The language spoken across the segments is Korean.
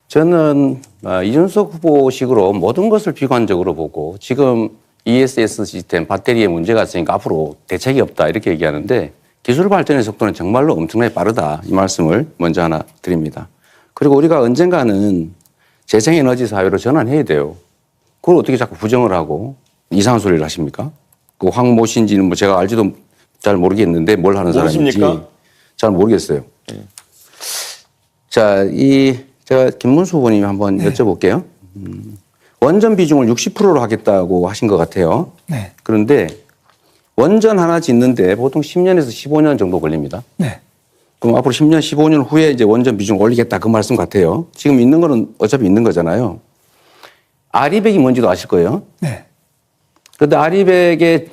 저는 이준석 후보식으로 모든 것을 비관적으로 보고 지금 ESS 시스템 배터리에 문제가 있으니까 앞으로 대책이 없다 이렇게 얘기하는데 기술 발전의 속도는 정말로 엄청나게 빠르다 이 말씀을 먼저 하나 드립니다. 그리고 우리가 언젠가는 재생에너지 사회로 전환해야 돼요. 그걸 어떻게 자꾸 부정을 하고 이상한 소리를 하십니까? 그 황모 씨인지는 뭐 제가 알지도 잘 모르겠는데 뭘 하는 사람인지 잘 모르겠어요. 자, 제가 김문수 후보님 한번 여쭤볼게요. 원전 비중을 60%로 하겠다고 하신 것 같아요. 네. 그런데 원전 하나 짓는데 보통 10년에서 15년 정도 걸립니다. 네. 그럼 앞으로 10년, 15년 후에 이제 원전 비중을 올리겠다 그 말씀 같아요. 지금 있는 거는 어차피 있는 거잖아요. 아리백이 뭔지도 아실 거예요. 네. 그런데 아리백의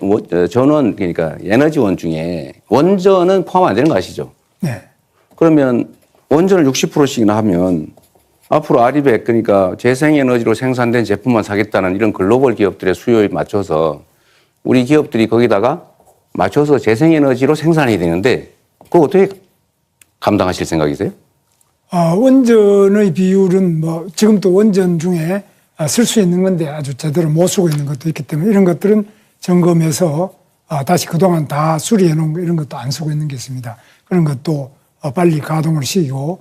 전원, 그러니까 에너지원 중에 원전은 포함 안 되는 거 아시죠? 네. 그러면 원전을 60%씩이나 하면 앞으로 아리백, 그러니까 재생에너지로 생산된 제품만 사겠다는 이런 글로벌 기업들의 수요에 맞춰서 우리 기업들이 거기다가 맞춰서 재생에너지로 생산해야 되는데 그거 어떻게 감당하실 생각이세요? 원전의 비율은 뭐 지금도 원전 중에 쓸 수 있는 건데 아주 제대로 못 쓰고 있는 것도 있기 때문에 이런 것들은 점검해서 다시 그동안 다 수리해 놓은 거 이런 것도 안 쓰고 있는 게 있습니다. 그런 것도 빨리 가동을 시키고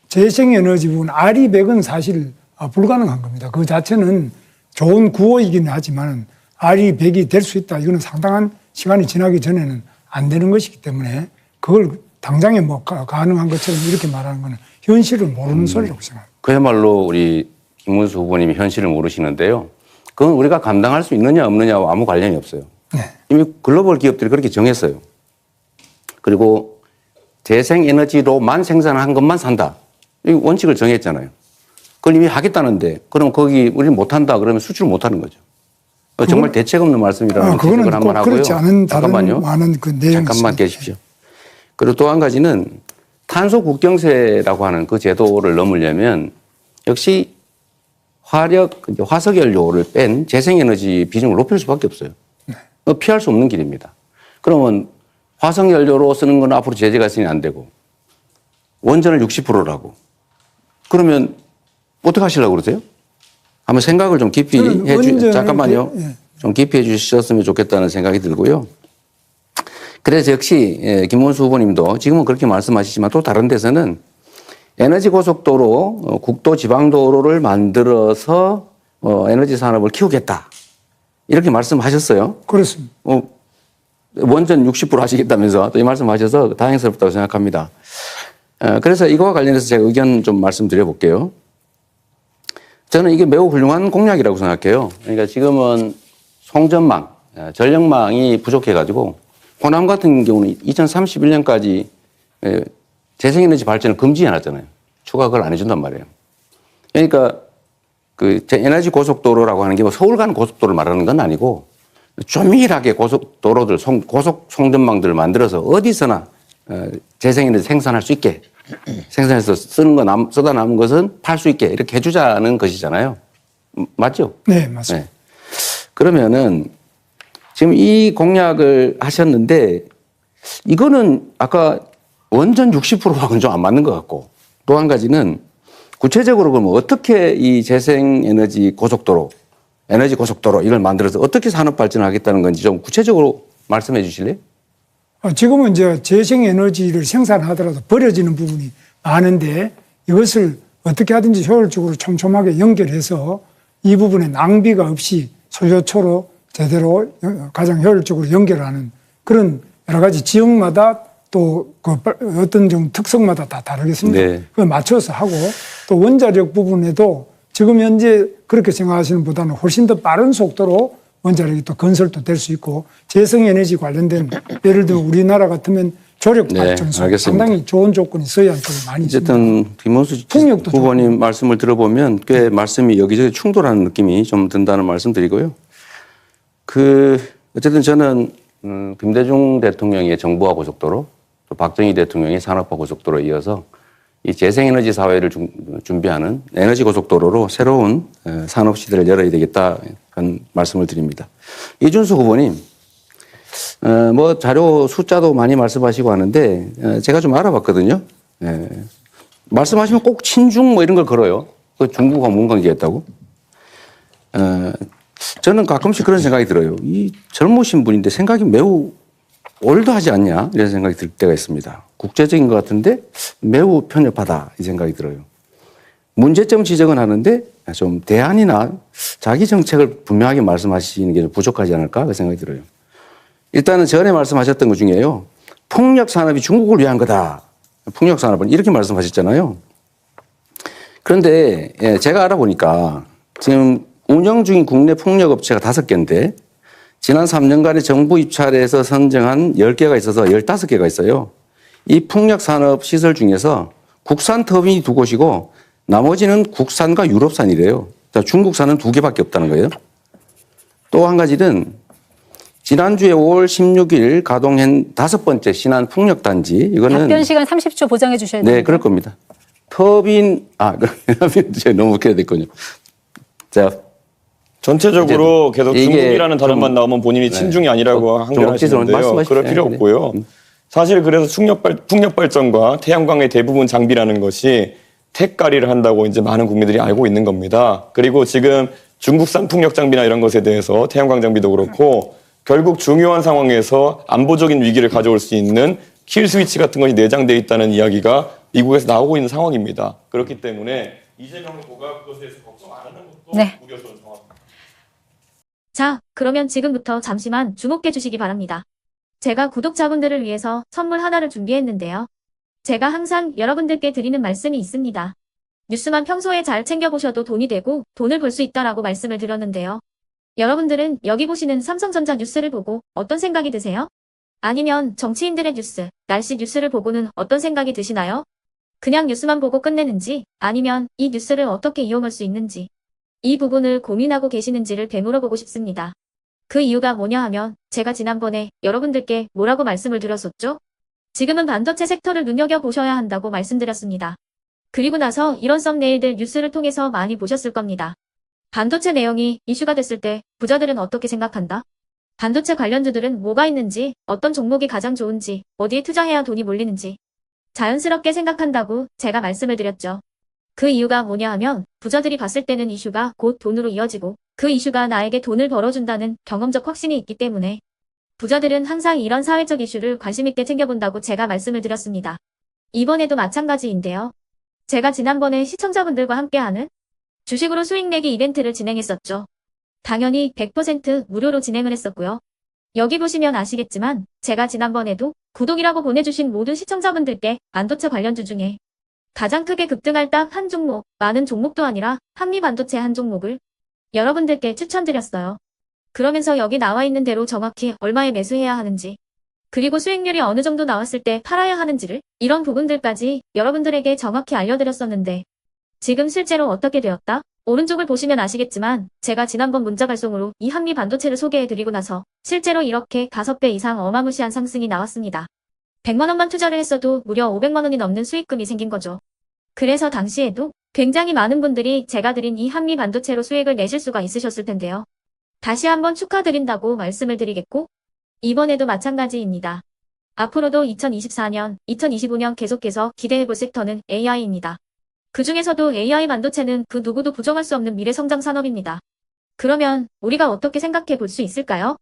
재생에너지 부분 아리백은 사실 불가능한 겁니다. 그 자체는 좋은 구호이기는 하지만 아리백이 될 수 있다. 이거는 상당한 시간이 지나기 전에는 안 되는 것이기 때문에 그걸 당장에 뭐 가능한 것처럼 이렇게 말하는 거는 현실을 모르는 소리라고 생각합니다. 그야말로 우리 김문수 후보님이 현실을 모르시는데요. 그건 우리가 감당할 수 있느냐 없느냐와 아무 관련이 없어요. 네. 이미 글로벌 기업들이 그렇게 정했어요. 그리고 재생에너지로만 생산한 것만 산다. 이 원칙을 정했잖아요. 그걸 이미 하겠다는데 그럼 거기 우리는 못한다 그러면 수출 못하는 거죠. 정말 대책 없는 말씀이라는 그거는 지적을 한번 하고요. 그렇지 않은 잠깐만요. 많은 그 내용이 잠깐만 있습니다. 계십시오. 그리고 또 한 가지는 탄소 국경세라고 하는 그 제도를 넘으려면 역시 화석 연료를 뺀 재생에너지 비중을 높일 수밖에 없어요. 네. 피할 수 없는 길입니다. 그러면 화석 연료로 쓰는 건 앞으로 제재가 있으니 안 되고 원전을 60%라고 그러면 어떻게 하시려고 그러세요? 한번 생각을 좀 깊이 잠깐만요. 좀 깊이 해 주셨으면 좋겠다는 생각이 들고요. 그래서 역시 김문수 후보님도 지금은 그렇게 말씀하시지만 또 다른 데서는 에너지 고속도로, 국도 지방도로를 만들어서 에너지 산업을 키우겠다. 이렇게 말씀하셨어요. 그렇습니다. 원전 60% 하시겠다면서 또 이 말씀하셔서 다행스럽다고 생각합니다. 그래서 이거와 관련해서 제가 의견 좀 말씀드려 볼게요. 저는 이게 매우 훌륭한 공약이라고 생각해요. 그러니까 지금은 송전망, 전력망이 부족해가지고 호남 같은 경우는 2031년까지 재생에너지 발전을 금지해놨잖아요. 추가 그걸 안 해준단 말이에요. 그러니까 그 에너지 고속도로라고 하는 게 뭐 서울 가는 고속도로를 말하는 건 아니고 조밀하게 고속도로들, 고속 송전망들을 만들어서 어디서나 재생에너지 생산할 수 있게 생산해서 쓰다 남은 것은 팔 수 있게 이렇게 해주자는 것이잖아요. 맞죠? 네, 맞습니다. 네. 그러면은 지금 이 공약을 하셨는데 이거는 아까 원전 60%하고는 좀 안 맞는 것 같고 또 한 가지는 구체적으로 그러면 어떻게 이 재생에너지 고속도로, 에너지 고속도로 이걸 만들어서 어떻게 산업 발전을 하겠다는 건지 좀 구체적으로 말씀해 주실래요? 지금은 이제 재생에너지를 생산하더라도 버려지는 부분이 많은데 이것을 어떻게 하든지 효율적으로 촘촘하게 연결해서 이 부분에 낭비가 없이 소요초로 제대로 가장 효율적으로 연결하는 그런 여러 가지 지역마다 또 그 어떤 좀 특성마다 다 다르겠습니다. 네. 그걸 맞춰서 하고 또 원자력 부분에도 지금 현재 그렇게 생각하시는 보다는 훨씬 더 빠른 속도로 원자력이 또 건설도 될 수 있고 재생에너지 관련된 예를 들면 우리나라 같으면 조력발전소 네, 상당히 좋은 조건이 서해안 쪽에 많이 있습니다. 어쨌든 김문수 후보님 말씀을 들어보면 꽤 말씀이 여기저기 충돌하는 느낌이 좀 든다는 말씀 드리고요. 어쨌든 저는 김대중 대통령의 정부화 고속도로 또 박정희 대통령의 산업화 고속도로에 이어서 이 재생에너지 사회를 준비하는 에너지 고속도로로 새로운 산업 시대를 열어야 되겠다 그런 말씀을 드립니다. 이준수 후보님, 뭐 자료 숫자도 많이 말씀하시고 하는데 제가 좀 알아봤거든요. 말씀하시면 꼭 친중 뭐 이런 걸 걸어요. 그 중국과 뭔 관계였다고? 저는 가끔씩 그런 생각이 들어요. 이 젊으신 분인데 생각이 매우 올드하지 않냐 이런 생각이 들 때가 있습니다. 국제적인 것 같은데 매우 편협하다 이 생각이 들어요. 문제점 지적은 하는데 좀 대안이나 자기 정책을 분명하게 말씀하시는 게 부족하지 않을까 그 생각이 들어요. 일단은 전에 말씀하셨던 것 중에요. 풍력 산업이 중국을 위한 거다. 풍력 산업은 이렇게 말씀하셨잖아요. 그런데 제가 알아보니까 지금 운영 중인 국내 풍력 업체가 5개인데 지난 3년간의 정부 입찰에서 선정한 10개가 있어서 15개가 있어요. 이 풍력 산업 시설 중에서 국산 터빈이 2곳이고 나머지는 국산과 유럽산이래요. 중국산은 2개밖에 없다는 거예요. 또 한 가지는 지난주에 5월 16일 가동한 5번째 신안 풍력단지 이거는 답변 시간 30초 보장해 주셔야 됩니다. 네, 그럴 겁니다. 터빈 너무 웃겨야 됐군요. 자, 전체적으로 계속 이게 중국이라는 단어만 나오면 본인이 친중이 아니라고 항변하시는데요. 그럴 필요 없고요. 사실 그래서 풍력 발전과 태양광의 대부분 장비라는 것이 택가리를 한다고 이제 많은 국민들이 알고 있는 겁니다. 그리고 지금 중국산 풍력 장비나 이런 것에 대해서 태양광 장비도 그렇고 결국 중요한 상황에서 안보적인 위기를 가져올 수 있는 킬 스위치 같은 것이 내장되어 있다는 이야기가 미국에서 나오고 있는 상황입니다. 그렇기 때문에 이재명 후보가 그것에 대해서 걱정 안 하는 것도 네. 우려스러운 상황입니다. 자, 그러면 지금부터 잠시만 주목해 주시기 바랍니다. 제가 구독자분들을 위해서 선물 하나를 준비했는데요. 제가 항상 여러분들께 드리는 말씀이 있습니다. 뉴스만 평소에 잘 챙겨보셔도 돈이 되고 돈을 벌 수 있다라고 말씀을 드렸는데요. 여러분들은 여기 보시는 삼성전자 뉴스를 보고 어떤 생각이 드세요? 아니면 정치인들의 뉴스, 날씨 뉴스를 보고는 어떤 생각이 드시나요? 그냥 뉴스만 보고 끝내는지 아니면 이 뉴스를 어떻게 이용할 수 있는지 이 부분을 고민하고 계시는지를 되물어보고 싶습니다. 그 이유가 뭐냐 하면 제가 지난번에 여러분들께 뭐라고 말씀을 드렸었죠? 지금은 반도체 섹터를 눈여겨보셔야 한다고 말씀드렸습니다. 그리고 나서 이런 썸네일들 뉴스를 통해서 많이 보셨을 겁니다. 반도체 내용이 이슈가 됐을 때 부자들은 어떻게 생각한다? 반도체 관련주들은 뭐가 있는지, 어떤 종목이 가장 좋은지, 어디에 투자해야 돈이 몰리는지 자연스럽게 생각한다고 제가 말씀을 드렸죠. 그 이유가 뭐냐 하면 부자들이 봤을 때는 이슈가 곧 돈으로 이어지고 그 이슈가 나에게 돈을 벌어준다는 경험적 확신이 있기 때문에 부자들은 항상 이런 사회적 이슈를 관심 있게 챙겨본다고 제가 말씀을 드렸습니다. 이번에도 마찬가지인데요. 제가 지난번에 시청자분들과 함께하는 주식으로 수익 내기 이벤트를 진행했었죠. 당연히 100% 무료로 진행을 했었고요. 여기 보시면 아시겠지만 제가 지난번에도 구독이라고 보내주신 모든 시청자분들께 반도체 관련주 중에 가장 크게 급등할 딱 한 종목, 많은 종목도 아니라 한미반도체 한 종목을 여러분들께 추천드렸어요. 그러면서 여기 나와 있는 대로 정확히 얼마에 매수해야 하는지, 그리고 수익률이 어느 정도 나왔을 때 팔아야 하는지를 이런 부분들까지 여러분들에게 정확히 알려드렸었는데 지금 실제로 어떻게 되었다? 오른쪽을 보시면 아시겠지만 제가 지난번 문자 발송으로 이 한미반도체를 소개해드리고 나서 실제로 이렇게 5배 이상 어마무시한 상승이 나왔습니다. 100만 원만 투자를 했어도 무려 500만 원이 넘는 수익금이 생긴 거죠. 그래서 당시에도 굉장히 많은 분들이 제가 드린 이 한미반도체로 수익을 내실 수가 있으셨을 텐데요. 다시 한번 축하드린다고 말씀을 드리겠고 이번에도 마찬가지입니다. 앞으로도 2024년, 2025년 계속해서 기대해볼 섹터는 AI입니다. 그 중에서도 AI 반도체는 그 누구도 부정할 수 없는 미래 성장 산업입니다. 그러면 우리가 어떻게 생각해 볼 수 있을까요?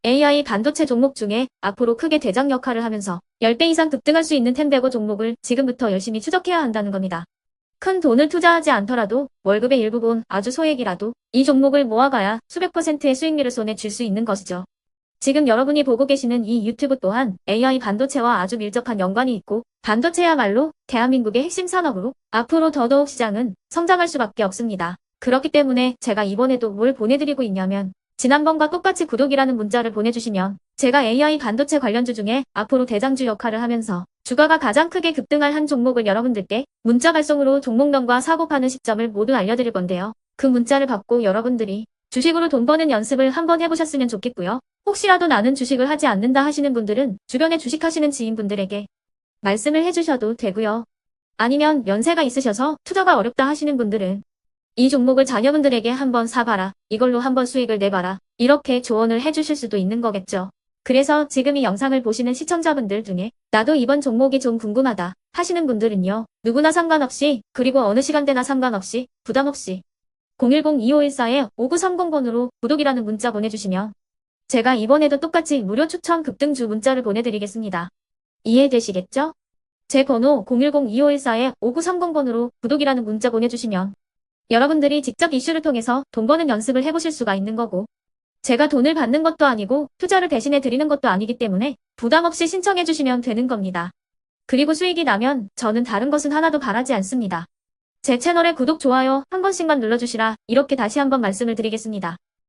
AI 반도체 종목 중에 앞으로 크게 대장 역할을 하면서 10배 이상 급등할 수 있는 텐베고 종목을 지금부터 열심히 추적해야 한다는 겁니다. 큰 돈을 투자하지 않더라도 월급의 일부분 아주 소액이라도 이 종목을 모아가야 수백 %의 수익률을 손에 쥘 수 있는 것이죠. 지금 여러분이 보고 계시는 이 유튜브 또한 AI 반도체와 아주 밀접한 연관이 있고 반도체야말로 대한민국의 핵심 산업으로 앞으로 더더욱 시장은 성장할 수밖에 없습니다. 그렇기 때문에 제가 이번에도 뭘 보내드리고 있냐면 지난번과 똑같이 구독이라는 문자를 보내주시면 제가 AI 반도체 관련주 중에 앞으로 대장주 역할을 하면서 주가가 가장 크게 급등할 한 종목을 여러분들께 문자 발송으로 종목명과 사고 파는 시점을 모두 알려드릴 건데요. 그 문자를 받고 여러분들이 주식으로 돈 버는 연습을 한번 해보셨으면 좋겠고요. 혹시라도 나는 주식을 하지 않는다 하시는 분들은 주변에 주식하시는 지인분들에게 말씀을 해주셔도 되고요. 아니면 연세가 있으셔서 투자가 어렵다 하시는 분들은 이 종목을 자녀분들에게 한번 사봐라. 이걸로 한번 수익을 내봐라. 이렇게 조언을 해주실 수도 있는 거겠죠. 그래서 지금 이 영상을 보시는 시청자분들 중에 나도 이번 종목이 좀 궁금하다 하시는 분들은요. 누구나 상관없이 그리고 어느 시간대나 상관없이 부담 없이 010-2514-5930번으로 구독이라는 문자 보내주시면 제가 이번에도 똑같이 무료 추천 급등주 문자를 보내드리겠습니다. 이해되시겠죠? 제 번호 010-2514-5930번으로 구독이라는 문자 보내주시면 여러분들이 직접 이슈를 통해서 돈 버는 연습을 해보실 수가 있는 거고 제가 돈을 받는 것도 아니고 투자를 대신해 드리는 것도 아니기 때문에 부담 없이 신청해 주시면 되는 겁니다. 그리고 수익이 나면 저는 다른 것은 하나도 바라지 않습니다. 제 채널에 구독, 좋아요 한 번씩만 눌러주시라 이렇게 다시 한번 말씀을 드리겠습니다.